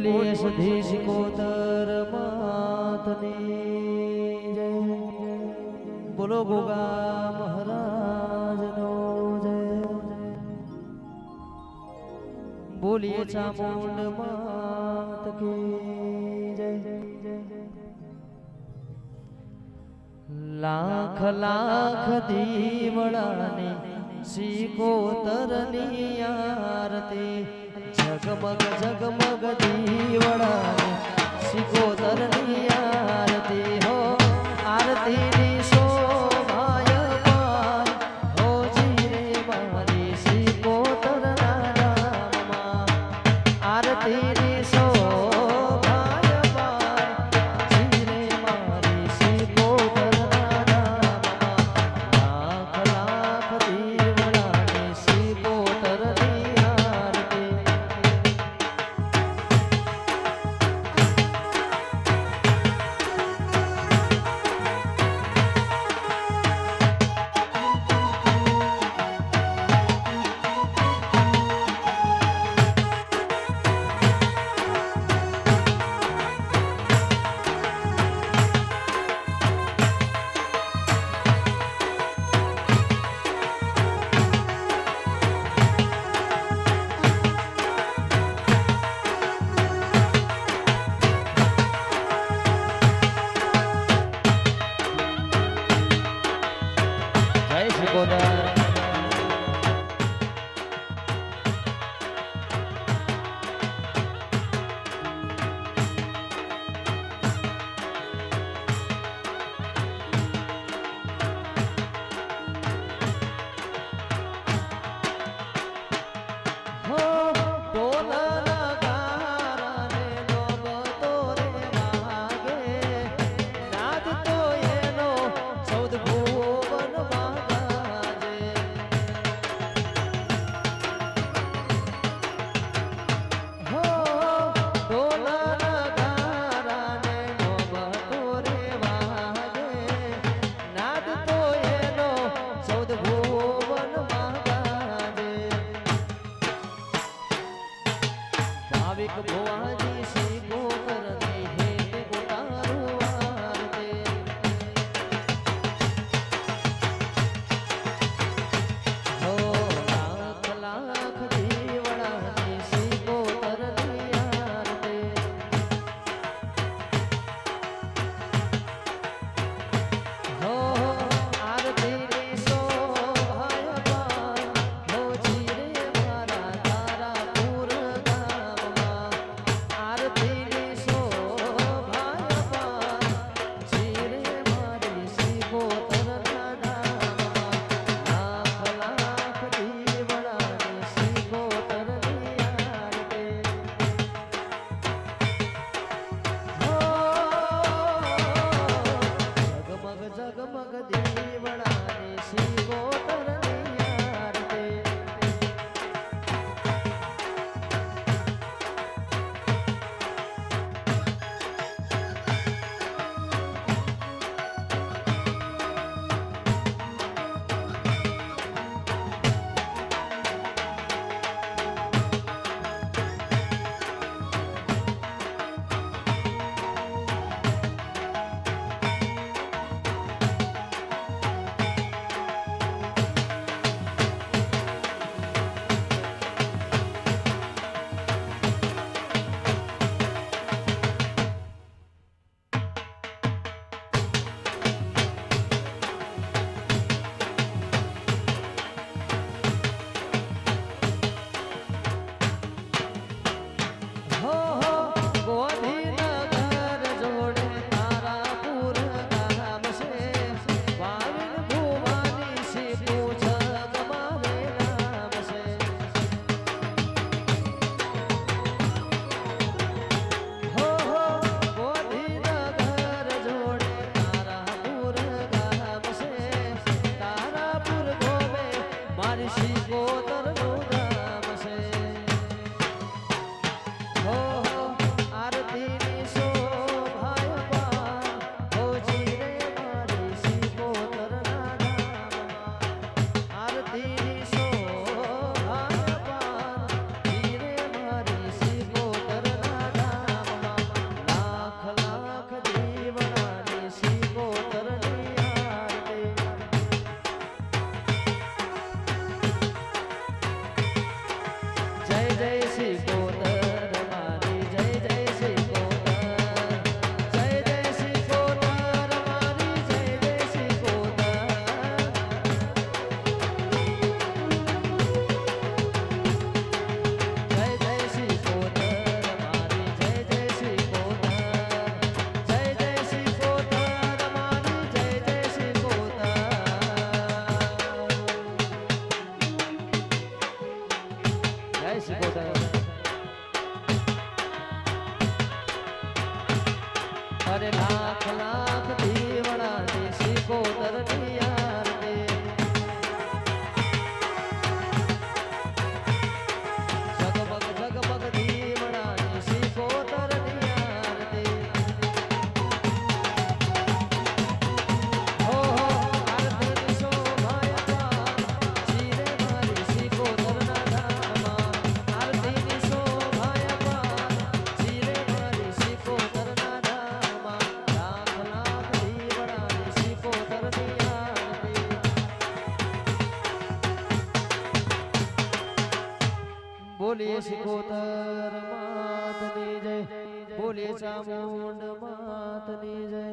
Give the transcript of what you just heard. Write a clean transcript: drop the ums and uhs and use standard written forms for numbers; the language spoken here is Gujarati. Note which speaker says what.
Speaker 1: બોલીએ સુધી સિકોતર માતની જય બોલો ગોગા મહારાજનો જય બોલીએ ચામુંડ માત કી જય લાખ લાખ દીવડાની સિકોતરની આરતી જગમગ જગમગ દીવડાની સિકોતરની આરતી હો આરતીની શોભાય પાર હો જીરે મારી સિકોતરના નામમાં આરતીની શોભાય પાર જીરે મારી સિકોતરના નામમાં લાખ લાખ દીવડાની સિકોતરની આરતી જય સિકોતર ભાવિક ભુવાજી સિકોતરની હેત ઉતારું આરતી હો લાખ લાખ દીવડાની સિકોતરની આરતી હો આરતીની શોભાય પાર હો જીરે મારા તારાપુર ગામમાં જય શિકોતર અરે લાખ લાખ દીવડા ની શિકોતર ની આરતી જગમગ જગમગ દીવડા ની શિકોતર ની આરતી હો હો આરતી ની શોભાયા જીરે મારી શિકોતર ના ધામમાં આરતી ની શોભાયા જીરે મારી શિકોતર ના ધામમાં લાખ લાખ દીવડા ની શિકોતર ની આરતી બોલીએ શિકોતર માતની જય બોલીએ ચામુંડ માતની જય